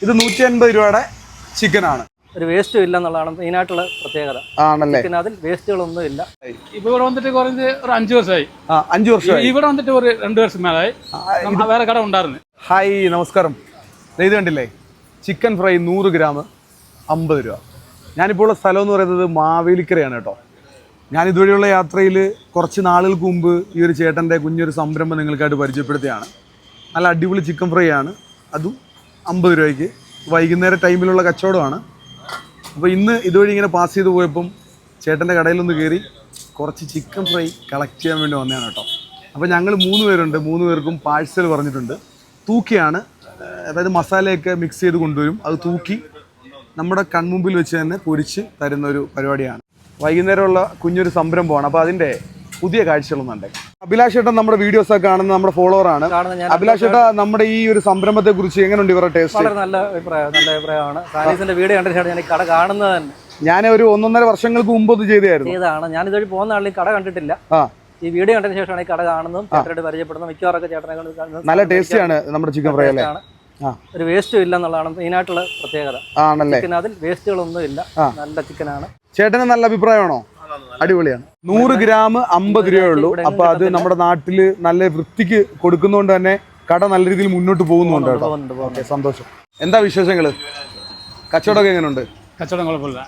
ഇത് 150 രൂപയുടെ ചിക്കനാണ്. ഒരു വേസ്റ്റും ഇല്ല എന്നുള്ളതാണ് മെയിനായിട്ടുള്ള പ്രത്യേകത. ആണല്ലേ? അതിൽ വേസ്റ്റുകളൊന്നും ഇല്ല. ഇപ്പൊ ഇവിടെ വന്നിട്ട് കുറഞ്ഞ് ഒരു 5 വർഷമായി. 5 വർഷമായി. ഇവിടെ വന്നിട്ട് ഒരു 2 വർഷം മേലായി. വേറെ കട ഉണ്ടായിരുന്നു. ഹായ്, നമസ്കാരം. ഇത് കണ്ടില്ലേ, ചിക്കൻ ഫ്രൈ 100 ഗ്രാം 50 രൂപ. ഞാനിപ്പോൾ ഉള്ള സ്ഥലം എന്ന് പറയുന്നത് മാവേലിക്കരയാണ് കേട്ടോ. ഞാൻ ഇതുവഴിയുള്ള യാത്രയിൽ കുറച്ച് നാളുകൾക്ക് മുമ്പ് ഈ ഒരു ചേട്ടൻ്റെ കുഞ്ഞൊരു സംരംഭം നിങ്ങൾക്കായിട്ട് പരിചയപ്പെടുത്തിയാണ്. നല്ല അടിപൊളി ചിക്കൻ ഫ്രൈ ആണ്, അതും 50 രൂപയ്ക്ക്. വൈകുന്നേര ടൈമിലുള്ള കച്ചവടമാണ്. അപ്പോൾ ഇന്ന് ഇതുവഴി ഇങ്ങനെ പാസ് ചെയ്ത് പോയപ്പം ചേട്ടൻ്റെ കടയിലൊന്ന് കയറി കുറച്ച് ചിക്കൻ ഫ്രൈ കളക്ട് ചെയ്യാൻ വേണ്ടി വന്നതാണ് കേട്ടോ. അപ്പോൾ ഞങ്ങൾ 3 പേരുണ്ട്. 3 പേർക്കും പാഴ്സൽ പറഞ്ഞിട്ടുണ്ട്. തൂക്കിയാണ്, അതായത് മസാലയൊക്കെ മിക്സ് ചെയ്ത് കൊണ്ടുവരും. അത് തൂക്കി നമ്മുടെ കൺമുമ്പിൽ വെച്ച് തന്നെ പൊരിച്ച് തരുന്ന ഒരു പരിപാടിയാണ്. വൈകുന്നേരമുള്ള കുഞ്ഞൊരു സംരംഭമാണ്. അപ്പോൾ അതിൻ്റെ പുതിയ കാഴ്ചകളൊന്നുണ്ട്. അഭിലാഷ് ചേട്ടൻ നമ്മുടെ വീഡിയോസ് ഒക്കെ കാണുന്ന നമ്മുടെ ഫോളോവറാണ്. അഭിലാഷ് ചേട്ടാ, നമ്മുടെ ഈ ഒരു സംരംഭത്തെ കുറിച്ച് എങ്ങനെയുണ്ട് ഇവരുടെ ടേസ്റ്റ്? വളരെ നല്ല അഭിപ്രായമാണ്. സാനീസിന്റെ വീഡിയോ കണ്ടിട്ടാണ് ഞാൻ ഈ കട കാണുന്നത് തന്നെ. ഞാൻ ഒരു 1.5 വർഷങ്ങൾക്ക് മുമ്പ് അത് ചെയ്തതാണ്. ഞാൻ ഇതുവഴി പോകുന്ന ആളിൽ കട കണ്ടിട്ടില്ല. ഈ വീഡിയോ കണ്ടതിന് ശേഷമാണ് ഈ കട കാണുന്നതും ചേട്ടനായിട്ട് പരിചയപ്പെടുന്നത്. മിക്കവാറൊക്കെ ചേട്ടനെ കൊണ്ട് നല്ല ടേസ്റ്റിയാണ് നമ്മുടെ ചിക്കൻ ഫ്രൈ അല്ലേ? ഒരു വേസ്റ്റും ഇല്ല എന്നുള്ളതാണ് മെയിനായിട്ടുള്ള പ്രത്യേകത. ആണല്ലേ? അതിൽ വേസ്റ്റുകളൊന്നും ഇല്ല. നല്ല ചിക്കനാണ്. ചേട്ടന് നല്ല അഭിപ്രായമാണോ? അടിപൊളിയാണ്. 100 ഗ്രാം 50 രൂപയേ ഉള്ളൂ. അപ്പൊ അത് നമ്മുടെ നാട്ടില് നല്ല വൃത്തിക്ക് കൊടുക്കുന്നതുകൊണ്ട് തന്നെ കട നല്ല രീതിയിൽ മുന്നോട്ട് പോകുന്നുണ്ട് കേട്ടോ. സന്തോഷം. എന്താ വിശേഷങ്ങള്? കച്ചവടമൊക്കെ എങ്ങനെയുണ്ട്? കച്ചവടം കുഴപ്പമില്ല.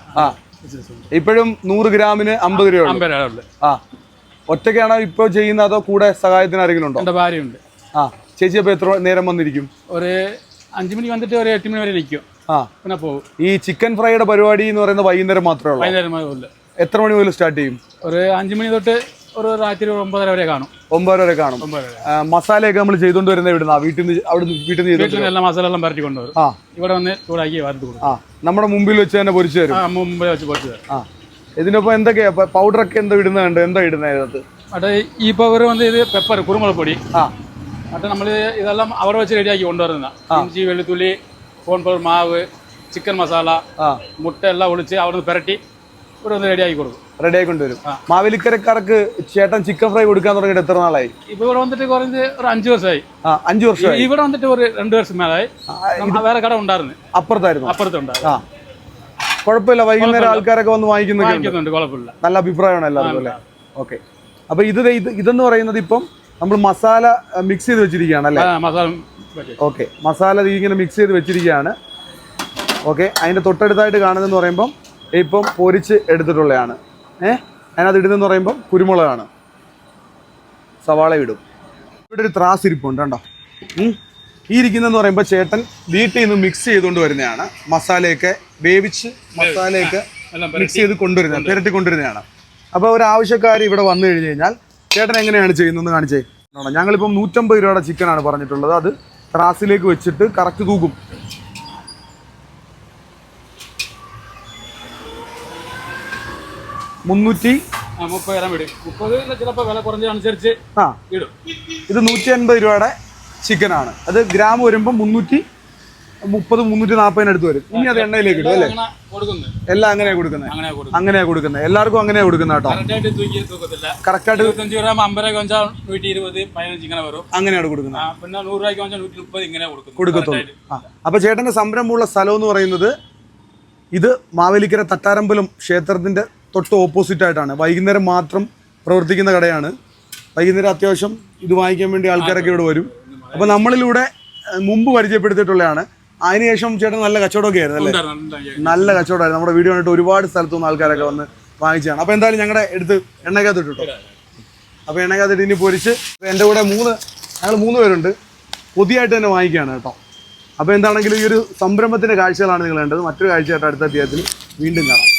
ഇപ്പോഴും 100 ഗ്രാമിന് 50 രൂപ. ഒറ്റയ്ക്കാണോ ഇപ്പൊ ചെയ്യുന്നത്, അതോ കൂടെ സഹായത്തിന് ആരെങ്കിലും ഉണ്ടോ? എന്റെ ഭാര്യയുണ്ട്. ചേച്ചി അപ്പൊ എത്ര നേരം വന്നിരിക്കും? ഒരു 5 മണി വന്നിട്ട് ഒരു 8 മണി വരെ നിൽക്കും. പിന്നെ പോകും. ഈ ചിക്കൻ ഫ്രൈയുടെ പരിപാടി എന്ന് പറയുന്നത് വൈകുന്നേരം മാത്രമേ ഉള്ളൂ? വൈകുന്നേരം. എത്ര മണി മുതൽ സ്റ്റാർട്ട് ചെയ്യും? ഒരു 5 മണി തൊട്ട് ഒരു രാത്രി 9:30 വരെ കാണും. 9 വരെ കാണും. മസാലയൊക്കെ നമ്മൾ ചെയ്തോണ്ട് വരുന്ന ഇവിടുന്ന് വീട്ടിൽ നിന്ന് എല്ലാ മസാല എല്ലാം പരട്ടി കൊണ്ടുവരും. ഇവിടെ വന്ന് ചൂടാക്കി വറുത്ത് കൊടുക്കും. നമ്മുടെ മുമ്പിൽ വെച്ച് തന്നെ പൊരിച്ചു തരും. മുമ്പിൽ വെച്ച് പൊരിച്ചു തരും. ഇതിനൊപ്പം എന്തൊക്കെയാ പൗഡറൊക്കെ എന്താ ഇടുന്നുണ്ട്? എന്താ ഇടുന്നത് ഇതിനകത്ത്? അവിടെ ഈ പവർ വന്ന് ഇത് പെപ്പർ, കുരുമുളക് പൊടി. എന്നിട്ട് നമ്മൾ ഇതെല്ലാം അവർ വെച്ച് റെഡിയാക്കി കൊണ്ടുവരുന്ന ഇഞ്ചി, വെളുത്തുള്ളി, കോൺഫ്ലവർ മാവ്, ചിക്കൻ മസാല, മുട്ട എല്ലാം ഒളിച്ച് അവിടെ നിന്ന് പെരട്ടി ഇവിടെ ഒന്ന് റെഡിയാക്കി കൊടുക്കും. റെഡിയാക്കി കൊണ്ടുവരും. മാവേലിക്കരക്കാർക്ക് ചേട്ടൻ ചിക്കൻ ഫ്രൈ കൊടുക്കാൻ തുടങ്ങിയിട്ട് എത്ര നാളായി? ഇപ്പൊ ഇവിടെ വന്നിട്ട് കുറഞ്ഞ് ഒരു 5 വർഷമായി. 5 വർഷം. ഇവിടെ വന്നിട്ട് ഒരു 2 വർഷം മേലായി. വേറെ കട ഉണ്ടായിരുന്നു. അപ്പുറത്തുണ്ടായിരുന്നു. കുഴപ്പമില്ല. വൈകുന്നേരം ആൾക്കാരൊക്കെ വന്ന് വാങ്ങിക്കുന്നുണ്ട്. കുഴപ്പമില്ല. നല്ല അഭിപ്രായമാണ് എല്ലാവർക്കും അല്ലേ? ഓക്കെ. അപ്പൊ ഇതെന്ന് പറയുന്നത് ഇപ്പം നമ്മൾ മസാല മിക്സ് ചെയ്ത് വെച്ചിരിക്കുകയാണ് അല്ലേ? ഓക്കെ. മസാല ഇങ്ങനെ മിക്സ് ചെയ്ത് വെച്ചിരിക്കുകയാണ്. ഓക്കെ. അതിന്റെ തൊട്ടടുത്തായിട്ട് കാണുന്നതെന്ന് പറയുമ്പം ഇപ്പം പൊരിച്ച് എടുത്തിട്ടുള്ളതാണ്. അതിനകത്ത് ഇടുന്നതെന്ന് പറയുമ്പം കുരുമുളകാണ്. സവാള ഇടും. ഇവിടെ ഒരു ത്രാസ് ഇരിപ്പുണ്ട് കണ്ടോ. ഈ ഇരിക്കുന്നതെന്ന് പറയുമ്പോൾ ചേട്ടൻ വീട്ടിൽ നിന്ന് മിക്സ് ചെയ്തുകൊണ്ട് വരുന്നതാണ്. മസാലയൊക്കെ വേവിച്ച് മസാലയൊക്കെ മിക്സ് ചെയ്ത് കൊണ്ടുവരുന്നത്, പുരട്ടി കൊണ്ടുവരുന്നതാണ്. അപ്പോൾ ഒരു ആവശ്യക്കാർ ഇവിടെ വന്നു കഴിഞ്ഞ് കഴിഞ്ഞാൽ ചേട്ടൻ എങ്ങനെയാണ് ചെയ്യുന്നതെന്ന് കാണിച്ചേ. ഞങ്ങളിപ്പം 150 രൂപയുടെ ചിക്കനാണ് പറഞ്ഞിട്ടുള്ളത്. അത് ത്രാസിലേക്ക് വെച്ചിട്ട് കറക്റ്റ് തൂക്കും. ഇത് 150 രൂപയുടെ ചിക്കനാണ്. അത് ഗ്രാം വരുമ്പോൾ 330, 340 അടുത്ത് വരും. ഇനി അത് എണ്ണയിലേക്ക് ഇടും അല്ലേ? എല്ലാം അങ്ങനെയാ കൊടുക്കുന്നത്. എല്ലാവർക്കും അങ്ങനെയാ കൊടുക്കുന്നത് കേട്ടോ. കറക്റ്റായിട്ട് അങ്ങനെയാണ് കൊടുക്കത്തുള്ളൂ. അപ്പൊ ചേട്ടന്റെ സംരംഭമുള്ള സ്ഥലം എന്ന് പറയുന്നത് ഇത് മാവേലിക്കര തട്ടാരമ്പലം ക്ഷേത്രത്തിന്റെ തൊട്ട് ഓപ്പോസിറ്റ് ആയിട്ടാണ്. വൈകുന്നേരം മാത്രം പ്രവർത്തിക്കുന്ന കടയാണ്. വൈകുന്നേരം അത്യാവശ്യം ഇത് വാങ്ങിക്കാൻ വേണ്ടി ആൾക്കാരൊക്കെ ഇവിടെ വരും. അപ്പോൾ നമ്മളിലൂടെ മുമ്പ് പരിചയപ്പെടുത്തിയിട്ടുള്ളതാണ്. അതിനുശേഷം ചേട്ടൻ നല്ല കച്ചവടമൊക്കെ ആയിരുന്നു അല്ലേ? നല്ല കച്ചവടമായിരുന്നു. നമ്മുടെ വീഡിയോ കണ്ടിട്ട് ഒരുപാട് സ്ഥലത്തു നിന്ന് ആൾക്കാരൊക്കെ വന്ന് വാങ്ങിച്ചതാണ്. അപ്പോൾ എന്തായാലും ഞങ്ങളുടെ എടുത്ത് എണ്ണയ്ക്കകത്ത് ഇട്ടോ. അപ്പോൾ എണ്ണയ്ക്കകത്തിട്ട് ഇനി പൊരിച്ച് എൻ്റെ കൂടെ ഞങ്ങൾ 3 പേരുണ്ട്. പുതിയതായിട്ട് തന്നെ വാങ്ങിക്കുകയാണ് കേട്ടോ. അപ്പോൾ എന്താണെങ്കിലും ഈ ഒരു സംരംഭത്തിൻ്റെ കാഴ്ചകളാണ് നിങ്ങൾ കണ്ടത്. മറ്റൊരു കാഴ്ചയായിട്ട് അടുത്ത അധ്യായത്തിൽ വീണ്ടും കാണാം.